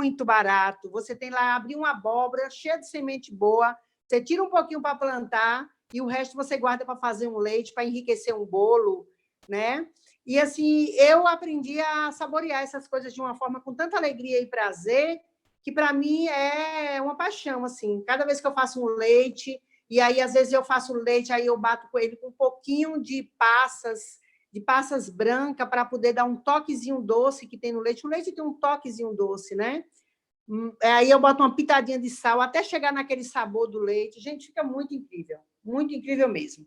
muito barato. Você tem lá, abrir uma abóbora cheia de semente boa, você tira um pouquinho para plantar e o resto você guarda para fazer um leite, para enriquecer um bolo, né? E, assim, eu aprendi a saborear essas coisas de uma forma com tanta alegria e prazer, que, para mim, é uma paixão, assim. Cada vez que eu faço um leite, e aí, às vezes, eu faço leite, aí eu bato com ele com um pouquinho de passas brancas, para poder dar um toquezinho doce que tem no leite. O leite tem um toquezinho doce, né? Aí eu boto uma pitadinha de sal, até chegar naquele sabor do leite. Gente, fica muito incrível mesmo.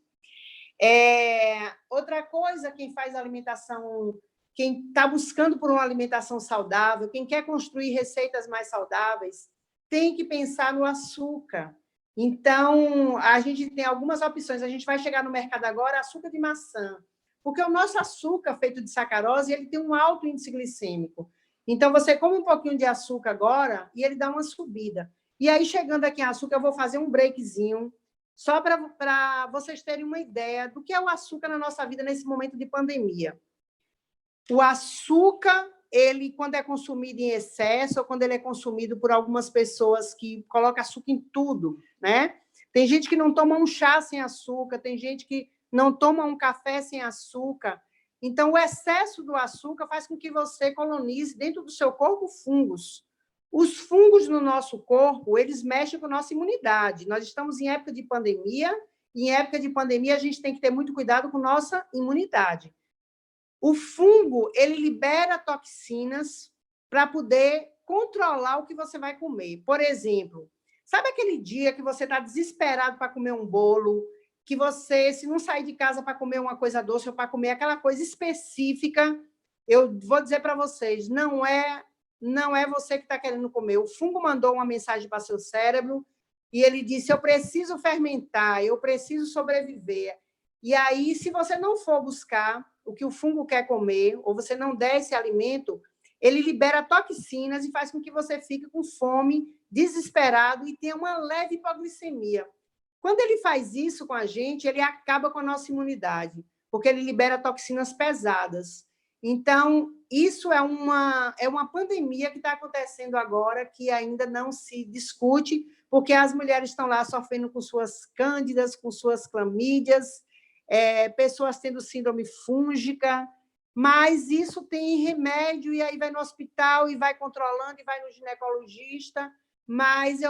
Outra coisa, quem faz alimentação, quem está buscando por uma alimentação saudável, quem quer construir receitas mais saudáveis, tem que pensar no açúcar. Então, a gente tem algumas opções. A gente vai chegar no mercado agora, açúcar de maçã, porque o nosso açúcar, feito de sacarose, ele tem um alto índice glicêmico. Então, você come um pouquinho de açúcar agora e ele dá uma subida. E aí, chegando aqui em açúcar, eu vou fazer um breakzinho, só para vocês terem uma ideia do que é o açúcar na nossa vida nesse momento de pandemia. O açúcar, ele, quando é consumido em excesso, ou quando ele é consumido por algumas pessoas que colocam açúcar em tudo, né? Tem gente que não toma um chá sem açúcar, tem gente que não toma um café sem açúcar. Então, o excesso do açúcar faz com que você colonize dentro do seu corpo fungos. Os fungos no nosso corpo, eles mexem com a nossa imunidade. Nós estamos em época de pandemia, e em época de pandemia a gente tem que ter muito cuidado com nossa imunidade. O fungo, ele libera toxinas para poder controlar o que você vai comer. Por exemplo, sabe aquele dia que você está desesperado para comer um bolo, que você, se não sair de casa para comer uma coisa doce ou para comer aquela coisa específica, eu vou dizer para vocês, não é você que está querendo comer. O fungo mandou uma mensagem para seu cérebro e ele disse: eu preciso fermentar, eu preciso sobreviver. E aí, se você não for buscar o que o fungo quer comer, ou você não der esse alimento, ele libera toxinas e faz com que você fique com fome, desesperado e tenha uma leve hipoglicemia. Quando ele faz isso com a gente, ele acaba com a nossa imunidade, porque ele libera toxinas pesadas. Então, isso é uma pandemia que está acontecendo agora, que ainda não se discute, porque as mulheres estão lá sofrendo com suas cândidas, com suas clamídias, pessoas tendo síndrome fúngica, mas isso tem remédio, e aí vai no hospital, e vai controlando, e vai no ginecologista, mas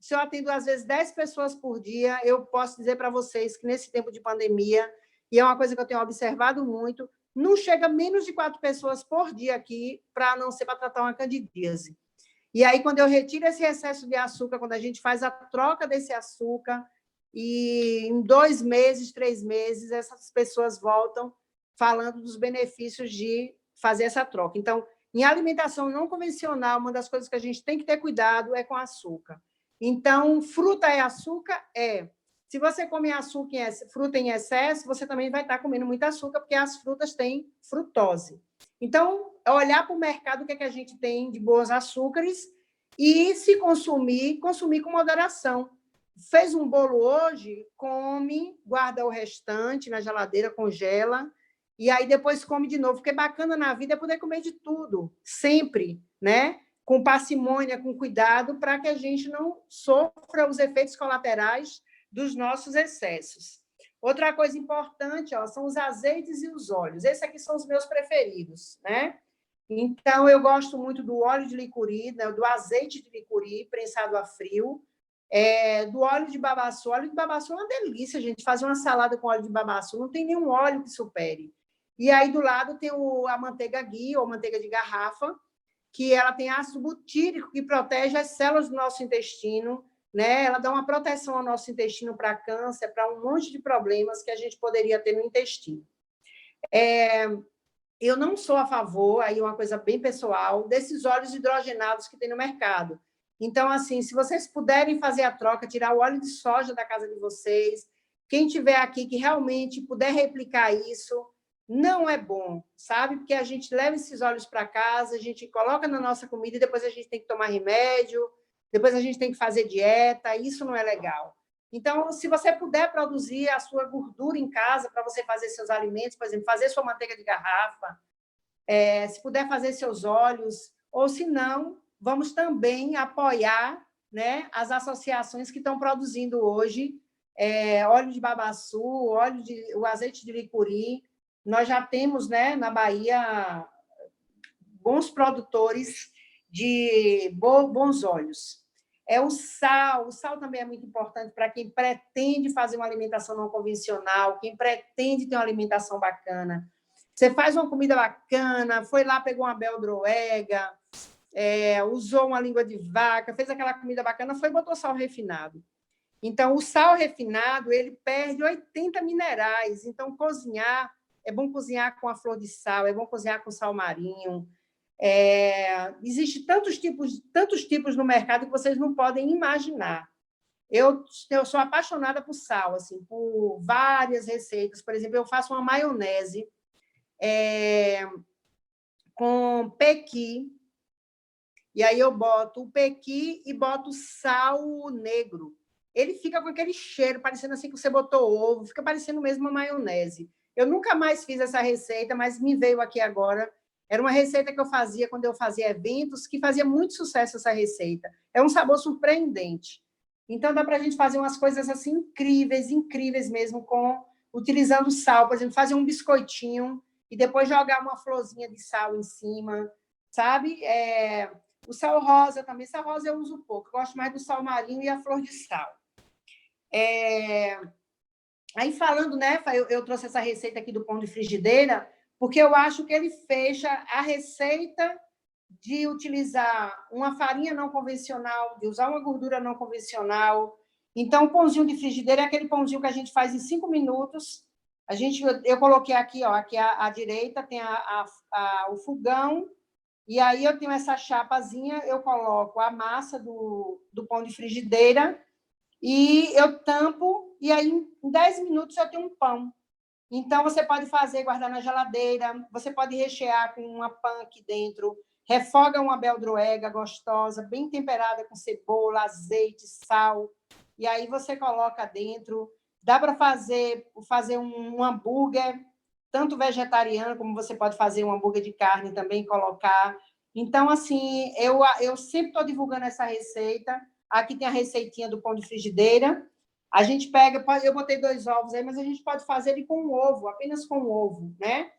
se eu atendo, às vezes, 10 pessoas por dia, eu posso dizer para vocês que, nesse tempo de pandemia, e é uma coisa que eu tenho observado muito, não chega menos de 4 pessoas por dia aqui, para não ser para tratar uma candidíase. E aí, quando eu retiro esse excesso de açúcar, quando a gente faz a troca desse açúcar, e em 2 meses, 3 meses, essas pessoas voltam falando dos benefícios de fazer essa troca. Então, em alimentação não convencional, uma das coisas que a gente tem que ter cuidado é com açúcar. Então, fruta é açúcar? É. Se você come fruta em excesso, você também vai estar comendo muito açúcar, porque as frutas têm frutose. Então, é olhar para o mercado o que a gente tem de bons açúcares e, se consumir com moderação. Fez um bolo hoje, come, guarda o restante na geladeira, congela, e aí depois come de novo, porque bacana na vida é poder comer de tudo, sempre, né? Com parcimônia, com cuidado, para que a gente não sofra os efeitos colaterais dos nossos excessos. Outra coisa importante, são os azeites e os óleos. Esses aqui são os meus preferidos, né? Então, eu gosto muito do óleo de licuri, né? Do azeite de licuri, prensado a frio, do óleo de babaçu. O óleo de babaçu é uma delícia, gente. Fazer uma salada com óleo de babaçu, não tem nenhum óleo que supere. E aí, do lado, tem a manteiga ghee, ou manteiga de garrafa, que ela tem ácido butírico, que protege as células do nosso intestino, né? Ela dá uma proteção ao nosso intestino para câncer, para um monte de problemas que a gente poderia ter no intestino. Eu não sou a favor, aí uma coisa bem pessoal, desses óleos hidrogenados que tem no mercado. Então, assim, se vocês puderem fazer a troca, tirar o óleo de soja da casa de vocês, quem tiver aqui que realmente puder replicar isso, não é bom, sabe? Porque a gente leva esses óleos para casa, a gente coloca na nossa comida e depois a gente tem que tomar remédio, depois a gente tem que fazer dieta, isso não é legal. Então, se você puder produzir a sua gordura em casa para você fazer seus alimentos, por exemplo, fazer sua manteiga de garrafa, se puder fazer seus óleos, ou se não, vamos também apoiar, né, as associações que estão produzindo hoje óleo de babaçu, o azeite de licuri. Nós já temos, né, na Bahia bons produtores de bons óleos. O sal também é muito importante para quem pretende fazer uma alimentação não convencional, quem pretende ter uma alimentação bacana. Você faz uma comida bacana, foi lá, pegou uma beldroega, usou uma língua de vaca, fez aquela comida bacana, foi e botou sal refinado. Então, o sal refinado, ele perde 80 minerais. Então, cozinhar, é bom cozinhar com a flor de sal, é bom cozinhar com sal marinho. Existem tantos tipos no mercado que vocês não podem imaginar. Eu sou apaixonada por sal, assim, por várias receitas. Por exemplo, eu faço uma maionese com pequi, e aí eu boto o pequi e boto sal negro. Ele fica com aquele cheiro, parecendo assim que você botou ovo, fica parecendo mesmo uma maionese. Eu nunca mais fiz essa receita, mas me veio aqui agora. Era uma receita que eu fazia quando eu fazia eventos, que fazia muito sucesso essa receita. É um sabor surpreendente. Então, dá para a gente fazer umas coisas assim incríveis mesmo, utilizando sal. Por exemplo, fazer um biscoitinho e depois jogar uma florzinha de sal em cima, sabe? O sal rosa também. Sal rosa eu uso pouco. Eu gosto mais do sal marinho e a flor de sal. Aí, falando, né? Eu trouxe essa receita aqui do pão de frigideira, porque eu acho que ele fecha a receita de utilizar uma farinha não convencional, de usar uma gordura não convencional. Então, o pãozinho de frigideira é aquele pãozinho que a gente faz em 5 minutos. Eu coloquei aqui, aqui à direita tem o fogão, e aí eu tenho essa chapazinha, eu coloco a massa do pão de frigideira e eu tampo, e aí em 10 minutos eu tenho um pão. Então, você pode fazer, guardar na geladeira, você pode rechear com uma pan aqui dentro, refoga uma beldroega gostosa, bem temperada com cebola, azeite, sal, e aí você coloca dentro. Dá para fazer um hambúrguer, tanto vegetariano, como você pode fazer um hambúrguer de carne também, colocar. Então, assim, eu sempre estou divulgando essa receita. Aqui tem a receitinha do pão de frigideira. A gente pega, eu botei 2 ovos aí, mas a gente pode fazer ele com um ovo, apenas com um ovo, né?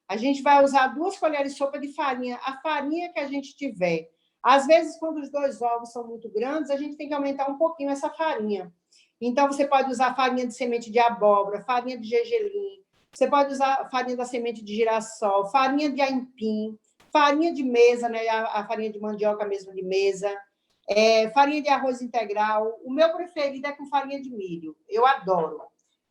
A gente vai usar 2 colheres de sopa de farinha, a farinha que a gente tiver. Às vezes, quando os 2 ovos são muito grandes, a gente tem que aumentar um pouquinho essa farinha. Então, você pode usar farinha de semente de abóbora, farinha de gergelim, você pode usar farinha da semente de girassol, farinha de aipim, farinha de mesa, né? A farinha de mandioca mesmo de mesa, farinha de arroz integral. O meu preferido é com farinha de milho, eu adoro.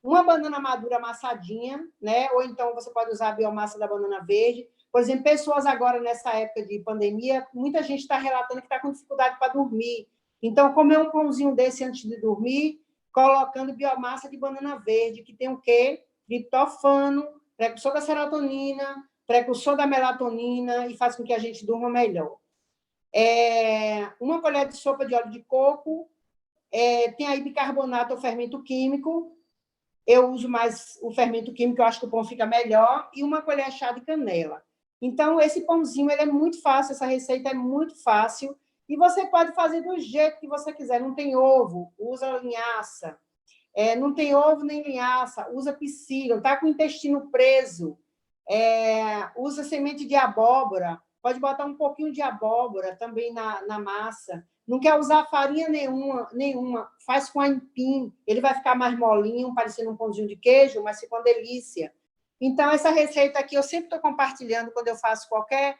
Uma banana madura amassadinha, né? Ou então você pode usar a biomassa da banana verde. Por exemplo, pessoas agora, nessa época de pandemia, muita gente está relatando que está com dificuldade para dormir. Então, comer um pãozinho desse antes de dormir, colocando biomassa de banana verde, que tem o quê? Triptofano, precursor da serotonina, precursor da melatonina, e faz com que a gente durma melhor. Uma colher de sopa de óleo de coco, tem aí bicarbonato ou fermento químico. Eu uso mais o fermento químico, eu acho que o pão fica melhor, e uma colher chá de canela. Então, esse pãozinho ele é muito fácil, essa receita é muito fácil, e você pode fazer do jeito que você quiser. Não tem ovo, usa linhaça. Não tem ovo nem linhaça, usa psyllium. Está com o intestino preso, usa semente de abóbora. Pode botar um pouquinho de abóbora também na massa. Não quer usar farinha nenhuma, faz com aipim. Ele vai ficar mais molinho, parecendo um pãozinho de queijo, mas fica uma delícia. Então, essa receita aqui eu sempre estou compartilhando quando eu faço qualquer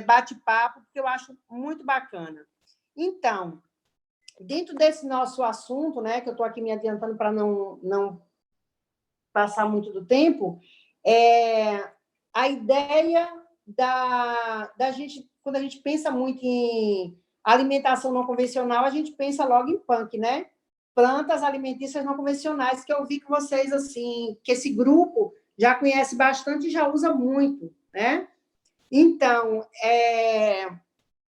bate-papo, porque eu acho muito bacana. Então, dentro desse nosso assunto, né, que eu estou aqui me adiantando para não passar muito do tempo, a ideia da gente, quando a gente pensa muito em alimentação não convencional, a gente pensa logo em punk, né? Plantas alimentícias não convencionais, que eu vi que vocês, assim, que esse grupo já conhece bastante e já usa muito, né? Então,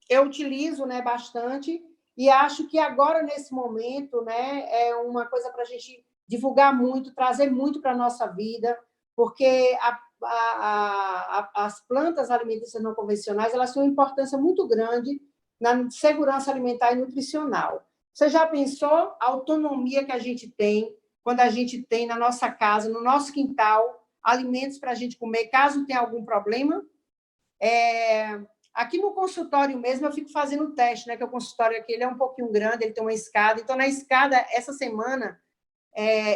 eu utilizo, né, bastante, e acho que agora, nesse momento, né, é uma coisa para a gente divulgar muito, trazer muito para a nossa vida, porque as plantas alimentícias não convencionais elas têm uma importância muito grande na segurança alimentar e nutricional. Você já pensou a autonomia que a gente tem quando a gente tem na nossa casa, no nosso quintal, alimentos para a gente comer, caso tenha algum problema? Aqui no consultório mesmo, eu fico fazendo o teste, né? Que o consultório aqui ele é um pouquinho grande, ele tem uma escada. Então, na escada, essa semana,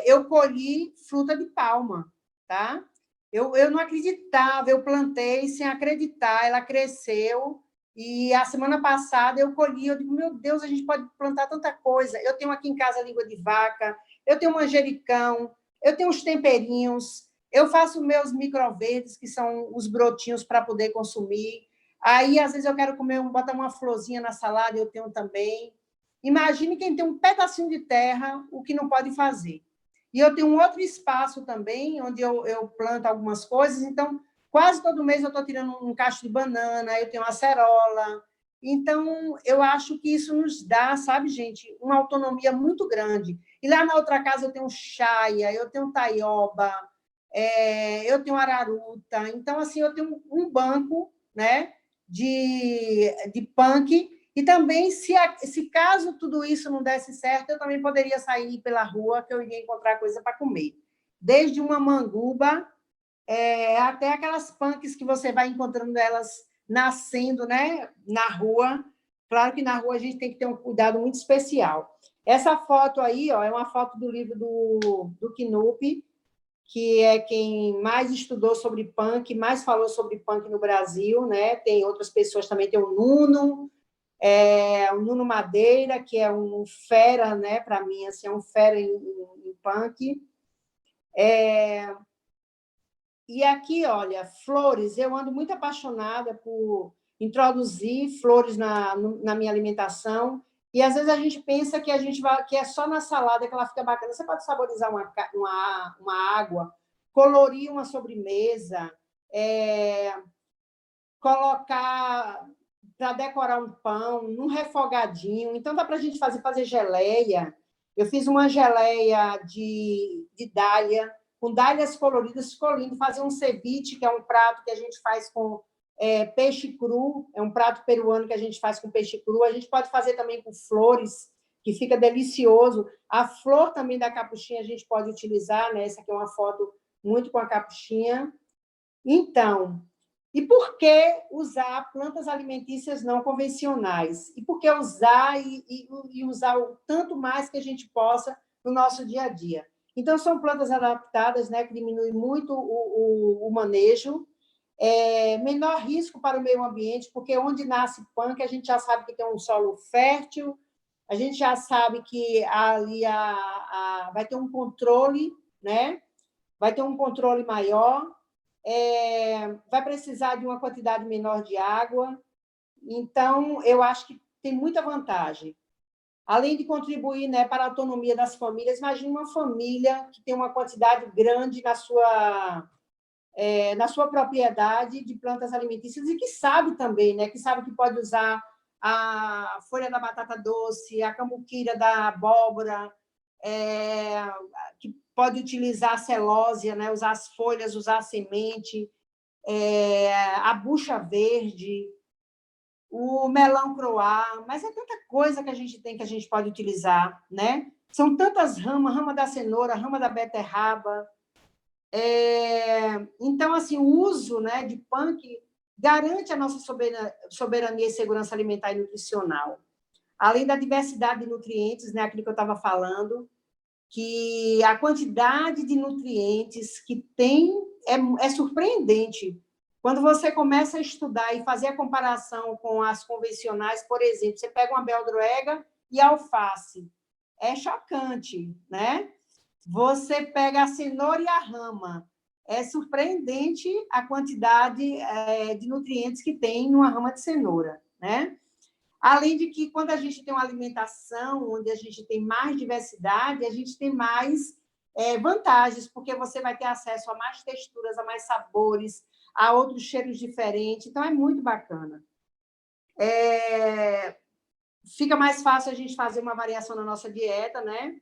eu colhi fruta de palma, tá? Eu não acreditava, eu plantei sem acreditar, ela cresceu, e a semana passada eu colhi, eu digo, meu Deus, a gente pode plantar tanta coisa. Eu tenho aqui em casa língua de vaca, eu tenho manjericão, eu tenho os temperinhos, eu faço meus microverdes, que são os brotinhos para poder consumir. Aí, às vezes, eu quero comer, botar uma florzinha na salada, eu tenho também. Imagine quem tem um pedacinho de terra, o que não pode fazer. E eu tenho um outro espaço também, onde eu planto algumas coisas, então, quase todo mês eu estou tirando um cacho de banana, eu tenho acerola. Então, eu acho que isso nos dá, sabe, gente, uma autonomia muito grande. E lá na outra casa eu tenho chaia, eu tenho taioba, eu tenho araruta. Então, assim, eu tenho um banco, né, de punk. E também, se caso tudo isso não desse certo, eu também poderia sair pela rua, que eu iria encontrar coisa para comer. Desde uma manguba até aquelas punks que você vai encontrando elas nascendo, né, na rua. Claro que na rua a gente tem que ter um cuidado muito especial. Essa foto aí, ó, é uma foto do livro do Knupp, que é quem mais estudou sobre punk, mais falou sobre punk no Brasil, né? Tem outras pessoas também, tem o Nuno Madeira, que é um fera, né? Para mim, assim, é um fera em punk. E aqui, olha, flores, eu ando muito apaixonada por introduzir flores na minha alimentação, e às vezes a gente pensa que que é só na salada que ela fica bacana. Você pode saborizar uma água, colorir uma sobremesa, colocar para decorar um pão, um refogadinho. Então, dá para a gente fazer geleia. Eu fiz uma geleia de dália, com dálias coloridas, ficou lindo. Fazer um ceviche, que é um prato que a gente faz com peixe cru, é um prato peruano que a gente faz com peixe cru. A gente pode fazer também com flores, que fica delicioso. A flor também da capuchinha a gente pode utilizar, né? Essa aqui é uma foto muito com a capuchinha. Então, e por que usar plantas alimentícias não convencionais? E por que usar e usar o tanto mais que a gente possa no nosso dia a dia? Então, são plantas adaptadas, né, que diminuem muito o manejo, menor risco para o meio ambiente, porque onde nasce punk, a gente já sabe que tem um solo fértil, a gente já sabe que ali vai ter um controle, né? Vai ter um controle maior, vai precisar de uma quantidade menor de água. Então, eu acho que tem muita vantagem. Além de contribuir, né, para a autonomia das famílias, imagine uma família que tem uma quantidade grande na sua propriedade de plantas alimentícias e que sabe também, né, que sabe que pode usar a folha da batata doce, a cambuquira da abóbora, que pode utilizar a celósia, né? Usar as folhas, usar a semente, a bucha verde, o melão croá, mas é tanta coisa que a gente tem que a gente pode utilizar, né? São tantas ramas, rama da cenoura, rama da beterraba. Então, assim, o uso, né, de punk garante a nossa soberania e segurança alimentar e nutricional. Além da diversidade de nutrientes, né, aquilo que eu estava falando, que a quantidade de nutrientes que tem é surpreendente. Quando você começa a estudar e fazer a comparação com as convencionais, por exemplo, você pega uma beldroega e alface, é chocante, né? Você pega a cenoura e a rama, é surpreendente a quantidade de nutrientes que tem numa rama de cenoura, né? Além de que, quando a gente tem uma alimentação onde a gente tem mais diversidade, a gente tem mais vantagens, porque você vai ter acesso a mais texturas, a mais sabores, a outros cheiros diferentes. Então, é muito bacana. Fica mais fácil a gente fazer uma variação na nossa dieta, né?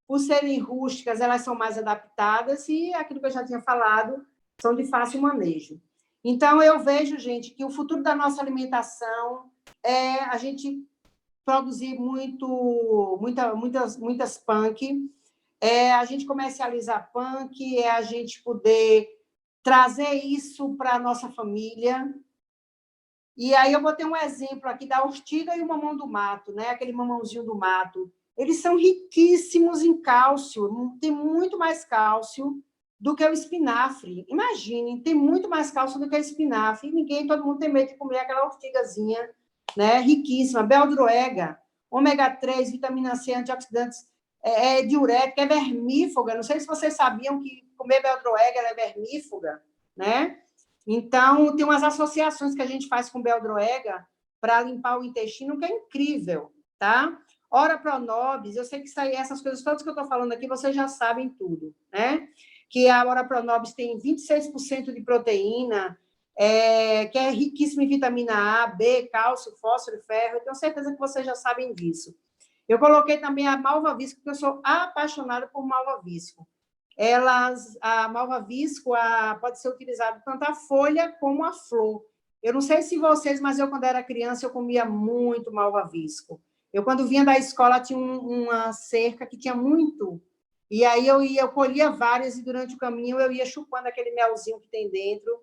Por serem rústicas, elas são mais adaptadas e, aquilo que eu já tinha falado, são de fácil manejo. Então, eu vejo, gente, que o futuro da nossa alimentação é a gente produzir muitas punk, é a gente comercializar punk, é a gente poder trazer isso para a nossa família. E aí eu botei um exemplo aqui da ortiga e o mamão do mato, né? Aquele mamãozinho do mato. Eles são riquíssimos em cálcio, tem muito mais cálcio do que o espinafre. Imaginem, tem muito mais cálcio do que o espinafre. E todo mundo tem medo de comer aquela ortigazinha, né? Riquíssima, beldroega, ômega 3, vitamina C, antioxidantes, diurética, é vermífuga. Não sei se vocês sabiam que comer beldroega é vermífuga, né? Então, tem umas associações que a gente faz com beldroega para limpar o intestino, que é incrível, tá? Ora pronobis, eu sei que essas coisas todas que eu estou falando aqui, vocês já sabem tudo, né? Que a ora pronobis tem 26% de proteína, que é riquíssima em vitamina A, B, cálcio, fósforo e ferro. Eu tenho certeza que vocês já sabem disso. Eu coloquei também a malvavisco, porque eu sou apaixonada por malvavisco. A malvavisco pode ser utilizada tanto a folha como a flor. Eu não sei se vocês, mas eu, quando era criança, eu comia muito malvavisco. Eu, quando vinha da escola, tinha uma cerca que tinha muito. E aí eu colhia várias, e durante o caminho eu ia chupando aquele melzinho que tem dentro.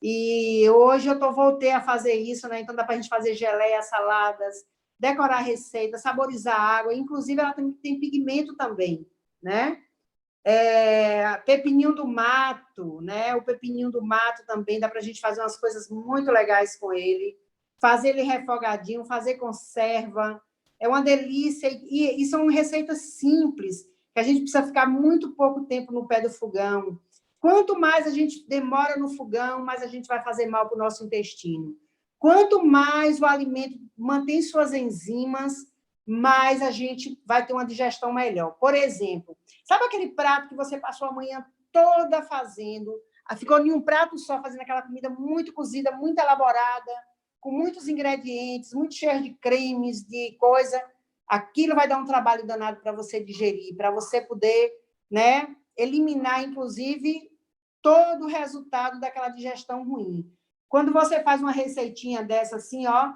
E hoje eu voltei a fazer isso, né? Então dá para a gente fazer geleia, saladas, decorar receita, saborizar a água. Inclusive, ela tem pigmento também, né? Pepininho do mato, né? O pepininho do mato também dá para a gente fazer umas coisas muito legais com ele. Fazer ele refogadinho, fazer conserva. É uma delícia. E são receitas simples, que a gente precisa ficar muito pouco tempo no pé do fogão. Quanto mais a gente demora no fogão, mais a gente vai fazer mal para o nosso intestino. Quanto mais o alimento mantém suas enzimas, mais a gente vai ter uma digestão melhor. Por exemplo, sabe aquele prato que você passou a manhã toda fazendo, ficou em um prato só, fazendo aquela comida muito cozida, muito elaborada, com muitos ingredientes, muito cheio de cremes, de coisa? Aquilo vai dar um trabalho danado para você digerir, para você poder, né, eliminar, inclusive, todo o resultado daquela digestão ruim. Quando você faz uma receitinha dessa assim, ó,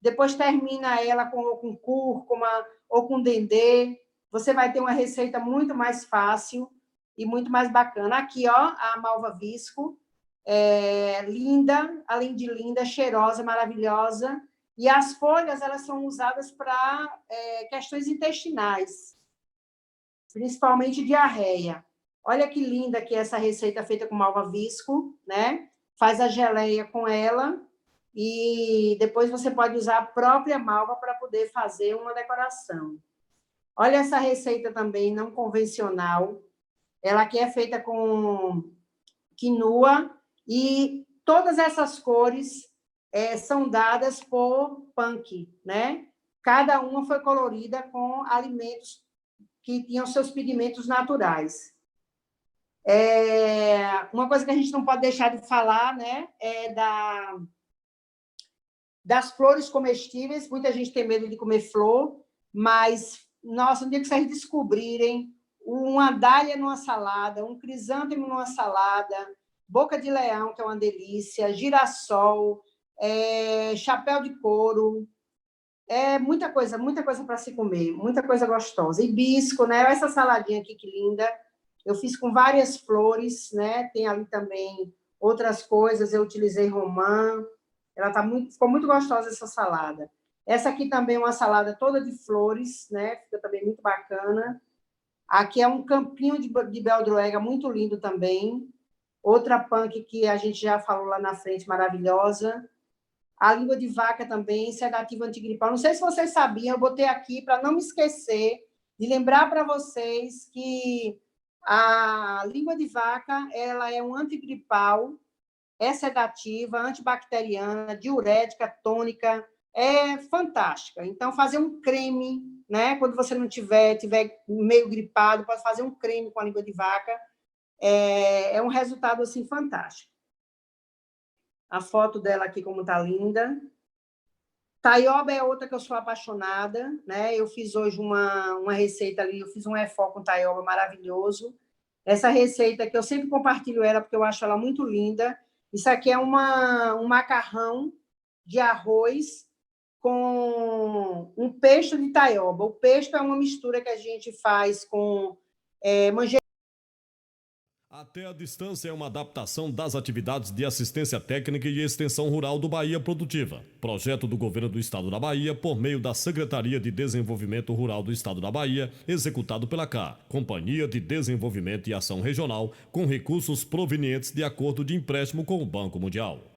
depois termina ela com cúrcuma ou com dendê, você vai ter uma receita muito mais fácil e muito mais bacana. Aqui, ó, a malvavisco, linda, além de linda, cheirosa, maravilhosa. E as folhas, elas são usadas para questões intestinais, principalmente diarreia. Olha que linda que é essa receita feita com malvavisco, né? Faz a geleia com ela e depois você pode usar a própria malva para poder fazer uma decoração. Olha essa receita também não convencional. Ela aqui é feita com quinoa e todas essas cores são dadas por punk, né? Cada uma foi colorida com alimentos que tinham seus pigmentos naturais. Uma coisa que a gente não pode deixar de falar, né, é das flores comestíveis. Muita gente tem medo de comer flor, mas, nossa, um dia que vocês descobrirem uma dália numa salada, um crisântemo numa salada, boca de leão, que é uma delícia, girassol, chapéu de couro, muita coisa para se comer, muita coisa gostosa. Hibisco, né? Essa saladinha aqui, que linda. Eu fiz com várias flores, né? Tem ali também outras coisas, eu utilizei romã. Ficou muito gostosa essa salada. Essa aqui também é uma salada toda de flores, né? Fica também muito bacana. Aqui é um campinho de beldroega muito lindo também. Outra punk que a gente já falou lá na frente, maravilhosa. A língua de vaca também, sedativo antigripal. Não sei se vocês sabiam, eu botei aqui para não me esquecer de lembrar para vocês que a língua de vaca, ela é um antigripal, é sedativa, antibacteriana, diurética, tônica, é fantástica. Então, fazer um creme, né? Quando você não tiver meio gripado, pode fazer um creme com a língua de vaca, é um resultado assim fantástico. A foto dela aqui, como está linda. Taioba é outra que eu sou apaixonada, né? Eu fiz hoje uma receita ali, eu fiz um efó com taioba maravilhoso. Essa receita que eu sempre compartilho ela, porque eu acho ela muito linda. Isso aqui é um macarrão de arroz com um pesto de taioba. O pesto é uma mistura que a gente faz com manjericão. Até a Distância é uma adaptação das atividades de assistência técnica e extensão rural do Bahia Produtiva. Projeto do Governo do Estado da Bahia por meio da Secretaria de Desenvolvimento Rural do Estado da Bahia, executado pela CA, Companhia de Desenvolvimento e Ação Regional, com recursos provenientes de acordo de empréstimo com o Banco Mundial.